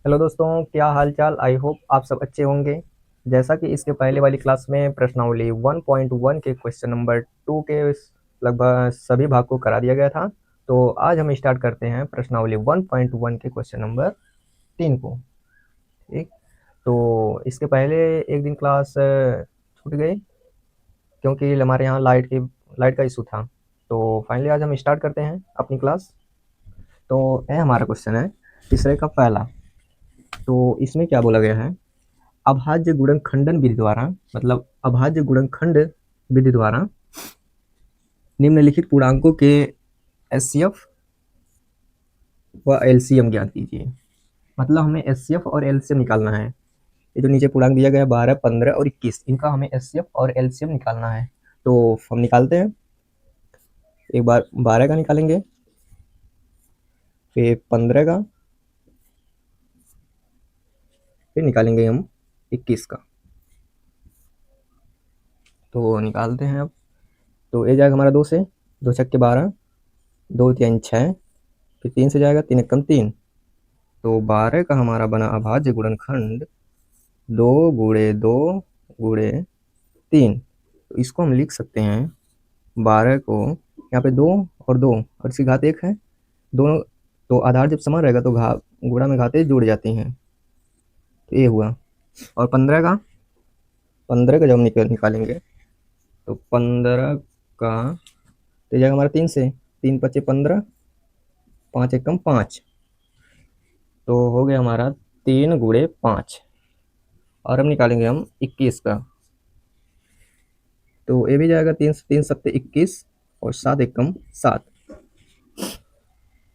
Hello दोस्तों, क्या हाल चाल। आई होप आप सब अच्छे होंगे। जैसा कि इसके पहले वाली क्लास में प्रश्नावली 1.1 के क्वेश्चन नंबर 2 के लगभग सभी भाग को करा दिया गया था, तो आज हम स्टार्ट करते हैं प्रश्नावली 1.1 के क्वेश्चन नंबर 3 को। ठीक, तो इसके पहले एक दिन क्लास छूट गई क्योंकि हमारे यहाँ लाइट का इशू था। तो फाइनली आज हम स्टार्ट करते हैं अपनी क्लास। तो यह हमारा क्वेश्चन है तीसरे का पहला। तो इसमें क्या बोला गया है, अभाज्य गुणनखंडन विधि द्वारा, मतलब अभाज्य गुणनखंड विधि द्वारा निम्नलिखित पूर्णांकों के एचसीएफ व एलसीएम ज्ञात कीजिए। मतलब हमें एचसीएफ और एलसीएम निकालना है। ये जो नीचे पूर्णांक दिया गया है 12, 15 और 21, इनका हमें एचसीएफ और एलसीएम निकालना है। तो हम निकालते हैं। एक बार 12 का निकालेंगे, फिर 15 का, फिर निकालेंगे हम 21 का। तो निकालते हैं अब। तो ये जाएगा हमारा 2 से, 2 छक्के 12, 2 3 6, फिर 3 से जाएगा 3 एकम 3। तो 12 का हमारा बना अभाज्य गुणनखंड 2 गुणे 2 गुणे 3। तो इसको हम लिख सकते हैं 12 को, यहाँ पे 2 और 2 और इसकी घात 1 है। दोनों तो आधार जब समान रहेगा तो गुणा में घातें जुड़ जाती हैं। तो ये हुआ। और 15 का जब हम निकालेंगे तो 15 का तो जाएगा हमारा 3 से, 3 पच्चे 15, 5 एकम 5। तो हो गया हमारा 3 गुणे 5। और अब निकालेंगे हम 21 का। तो ये भी जाएगा 3 3 सत्ते 21 और 7 एकम 7।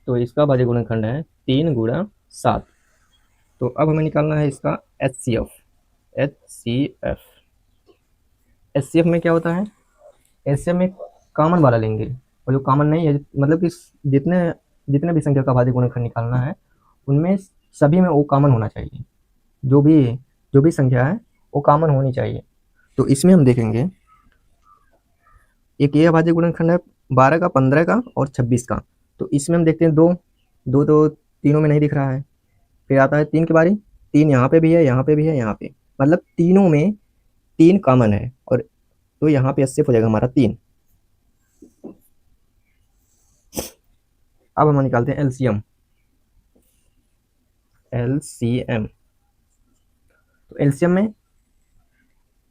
तो इसका भाज्य गुणनखंड है 3 गुणा 7। तो अब हमें निकालना है इसका एचसीएफ। एचसीएफ एचसीएफ में क्या होता है, एचसीएफ में कॉमन वाला लेंगे, और जो कॉमन नहीं है, मतलब कि जितने जितने भी संख्या का भाज्य गुणनखंड निकालना है उनमें सभी में वो कॉमन होना चाहिए। जो भी संख्या है वो कॉमन होनी चाहिए। तो इसमें हम देखेंगे एक ये अभाज्य गुणनखंड है 12 का, 15 का और 26 का। तो इसमें हम देखते हैं 2 2 तो तीनों में नहीं दिख रहा है। फिर आता है 3 की बारी, 3 यहाँ पे भी है, यहाँ पे भी है, यहाँ पे, मतलब तीनों में 3 कॉमन है। और तो यहाँ पे एचसीएफ हो जाएगा हमारा 3। अब हम निकालते हैं एलसीएम। एलसीएम तो एलसीएम में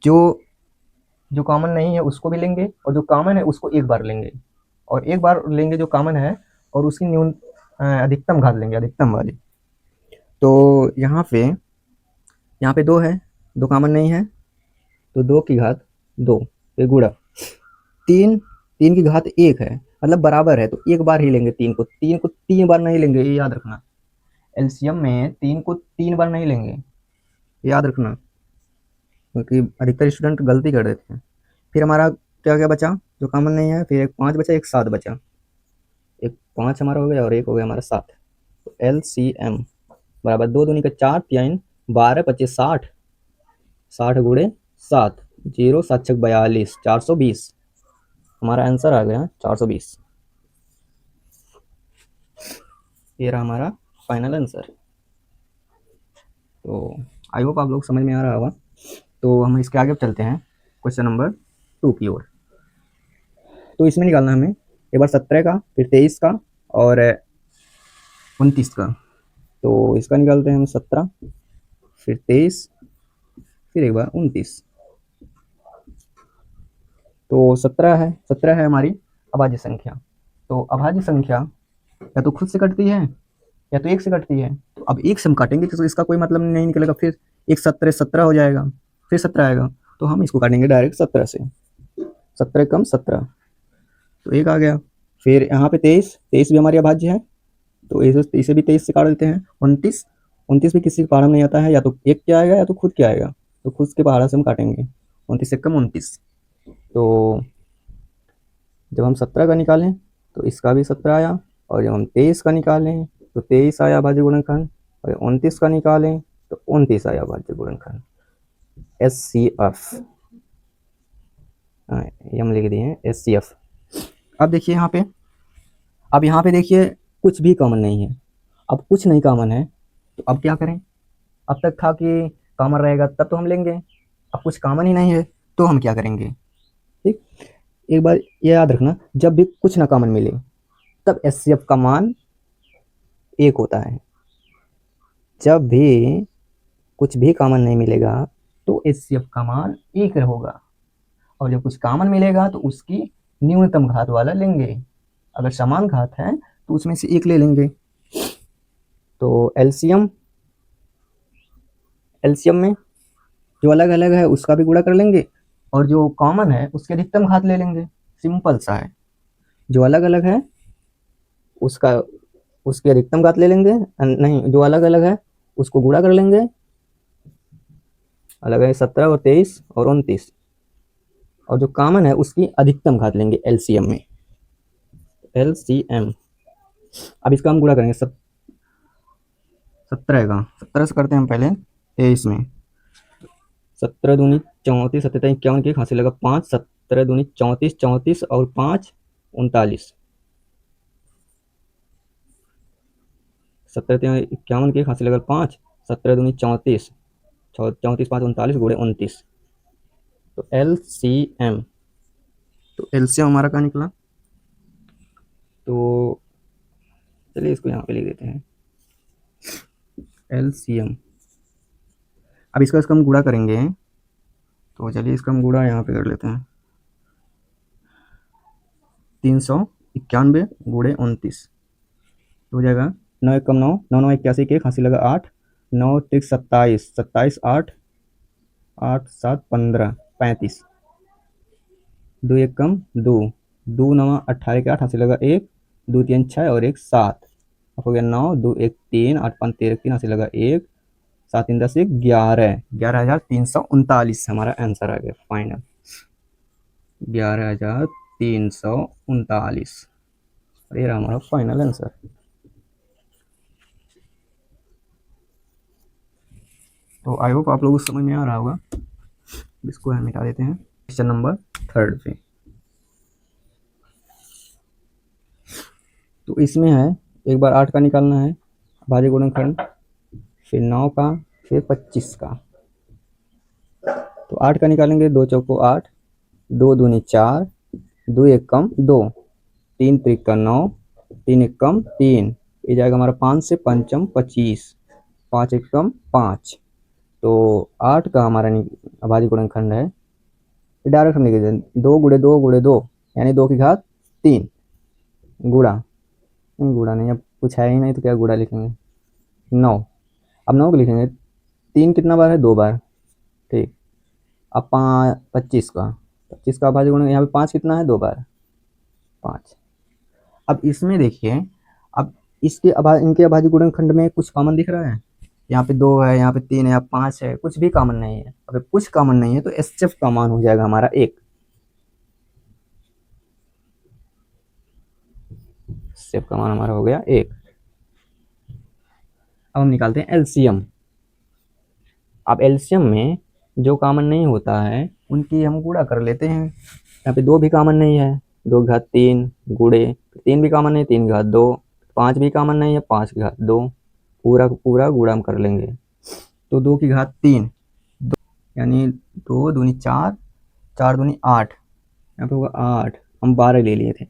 जो जो कॉमन नहीं है उसको भी लेंगे, और जो कॉमन है उसको एक बार लेंगे, और एक बार लेंगे जो कॉमन है, और उसकी अधिकतम घात लेंगे, अधिकतम वाली। तो यहाँ पे 2 है, 2 कॉमन नहीं है, तो 2 की घात 2 पे गुणा 3, 3 की घात 1 है, मतलब बराबर है, तो एक बार ही लेंगे 3 को 3 बार नहीं लेंगे, ये याद रखना। एलसीएम में 3 को 3 बार नहीं लेंगे, याद रखना, क्योंकि अधिकतर स्टूडेंट गलती कर देते हैं। फिर हमारा क्या क्या बचा जो कॉमन नहीं है, फिर एक 5 बचा, एक 7 बचा। एक 5 हमारा हो गया और एक हो गया हमारा 7। तो एलसीएम बराबर 2 दूनी का 4, 3 12 25 60, 60 गुणे 7, 0 7 छक 42, 420। हमारा आंसर आ गया 420। ये रहा हमारा फाइनल आंसर। तो आई होप आप लोग समझ में आ रहा होगा। तो हम इसके आगे चलते हैं क्वेश्चन नंबर 2 की ओर। तो इसमें निकालना हमें एक बार 17 का, फिर 23 का और 29 का। तो इसका निकालते हैं हम 17, फिर 23, फिर एक बार 29। तो 17 है हमारी अभाज्य संख्या। तो अभाज्य संख्या या तो खुद से कटती है या तो एक से कटती है। तो अब एक से हम काटेंगे तो इसका कोई मतलब नहीं निकलेगा। फिर एक 17 17 हो जाएगा, फिर 17 आएगा, तो हम इसको काटेंगे डायरेक्ट 17 से। 17 कम 17, तो एक आ गया। फिर यहाँ पे 23, 23 भी हमारी अभाज्य है, तो इसे भी 23 से काट देते हैं। 29, 29 भी किसी के पहाड़ा में नहीं आता है, या तो एक क्या आएगा या तो खुद क्या आएगा, तो खुद के पहाड़ा से हम काटेंगे। 29 से कम 29। तो जब हम 17 का निकालें तो इसका भी 17 आया, और जब हम 23 का निकालें तो 23 आया भाज्य गुणनखंड, और 29 का निकालें तो 29 आया भाज्य गुणनखंड। एचसीएफ हम लिख दिए हैं एचसीएफ। अब देखिए यहाँ पे देखिए कुछ भी कॉमन नहीं है। अब कुछ नहीं कॉमन है तो अब क्या करें, अब तक था कि कॉमन रहेगा तब तो हम लेंगे, अब कुछ कॉमन ही नहीं है तो हम क्या करेंगे। ठीक, एक बार ये याद रखना, जब भी कुछ ना कॉमन मिले तब एचसीएफ का मान 1 होता है। जब भी कुछ भी कॉमन नहीं मिलेगा तो एचसीएफ का मान 1 होगा, और जब कुछ कॉमन मिलेगा तो उसकी न्यूनतम घात वाला लेंगे। अगर समान घात है तो उसमें से 1 ले लेंगे। तो एलसीएम में जो अलग अलग है उसका भी गुणा कर लेंगे, और जो कॉमन है उसके अधिकतम घात ले लेंगे। सिंपल सा है, जो अलग अलग है उसका उसकी अधिकतम घात ले लेंगे, नहीं जो अलग अलग है उसको गुणा कर लेंगे। अलग है 17 और 23 और 29, और जो कॉमन है उसकी अधिकतम घात लेंगे एलसीएम में। एलसीएम, अब इसका हम गुणा करेंगे 17 का 17 से करते हैं हम पहले 23 में। 17 दूनी 34, 17 51 की हासिल लगा 5, 17 दूनी 34, 34 और 5 39, 17 51 की हासिल लगा 5, 17 दूनी 34, 34 5 39 गुणे 29। तो एलसीएम, तो एलसीएम हमारा क्या निकला, तो चलिए इसको यहाँ पे लिख देते हैं एलसीएम। अब इसका हम गुणा करेंगे, तो चलिए इसका हम गुणा यहाँ पे कर लेते हैं 391 गुणे 29, तो हो जाएगा 9 1 9, 9 9 81 के हासिल लगा 8, 9 3 27, 27 8, 8 7 15 35, 2 1 2, 2 9 18 के 8 हासिल लगा 1, 2 3 6 और 1 7, अब हो गया 9, 2 1 3, 8 5 13 3 हासिल लगा 1, 7 3 10 11, 11,339 हमारा आंसर आ गया फाइनल, 11,339। ये रहा हमारा फाइनल आंसर। तो आई होप आप लोगों को समझ में आ रहा होगा। इसको हम मिटा देते हैं क्वेश्चन नंबर 3 पे। तो इसमें है एक बार 8 का निकालना है भाज्य गुणनखंड, फिर 9 का, फिर 25 का। तो 8 का निकालेंगे, 2 चौको 8, 2 दूनी 4, 2 1 2, 3 त्रिका 9, 3 1 3, ये जाएगा हमारा 5 से पंचम 25, 5 1 5। तो 8 का हमारा अभाज्य गुणनखंड है, डायरेक्ट हम लिख देते हैं 2 गुणे 2 गुणे 2 यानी 2 की घात 3 गुणा, नहीं गुणा नहीं, अब कुछ है ही नहीं तो क्या गुणा लिखेंगे 9। अब 9 को लिखेंगे 3 कितना बार है 2 बार, ठीक। अब 25 का अभाज्य गुणन, यहाँ पे 5 कितना है 2 बार 5। अब इसमें देखिए, अब इनके अभाज्य गुणनखंड में कुछ कॉमन दिख रहा है, यहाँ पे 2 है, यहाँ पे 3 है, यहाँ 5 है, कुछ भी कॉमन नहीं है। अगर कुछ कॉमन नहीं है तो एचसीएफ का मान हो जाएगा हमारा 1। एचसीएफ का मान हमारा हो गया 1। अब हम निकालते हैं एलसीएम। अब एलसीएम में जो कॉमन नहीं होता है उनकी हम गुणा कर लेते हैं। यहाँ पे 2 भी कॉमन नहीं है, 2 की घात 3 गुणे, 3 भी कॉमन नहीं, 3 की घात 2, 5 भी कॉमन नहीं है, 5 की घात 2, पूरा पूरा गुणा हम कर लेंगे। तो 2 की घात 3 यानी 2 दूनी 4, 4 दूनी 8, यहाँ पे होगा 8, हम 12 ले लिए थे,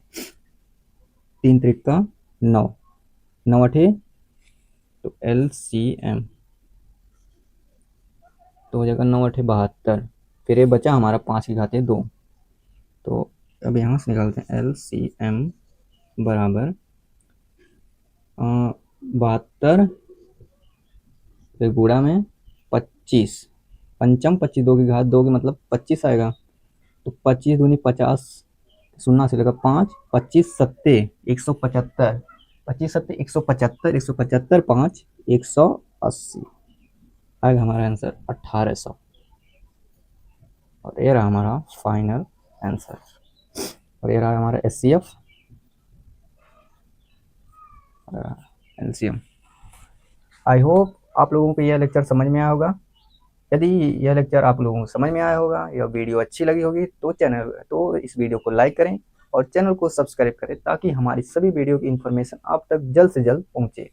3 त्रिका 9, 9 8, तो एलसीएम तो हो जाएगा 9 8 72, फिर ये बचा हमारा 5 की घात 2। तो अब यहाँ से निकालते हैं एलसीएम बराबर 72, फिर गुणा में 25, पंचम 25, 2 की घात 2 की मतलब 25 आएगा। तो 25 दूनी 50, शून्य से लगा 5, 25 सत्ते 175, 25 सत्ते 175, 175 5 180 आएगा हमारा आंसर 1800। और ये रहा हमारा फाइनल आंसर, और ये रहा हमारा एचसीएफ एलसीएम। आई होप आप लोगों को यह लेक्चर समझ में आया होगा। यदि यह लेक्चर आप लोगों को समझ में आया होगा, यह वीडियो अच्छी लगी होगी तो इस वीडियो को लाइक करें और चैनल को सब्सक्राइब करें, ताकि हमारी सभी वीडियो की इन्फॉर्मेशन आप तक जल्द से जल्द पहुंचे।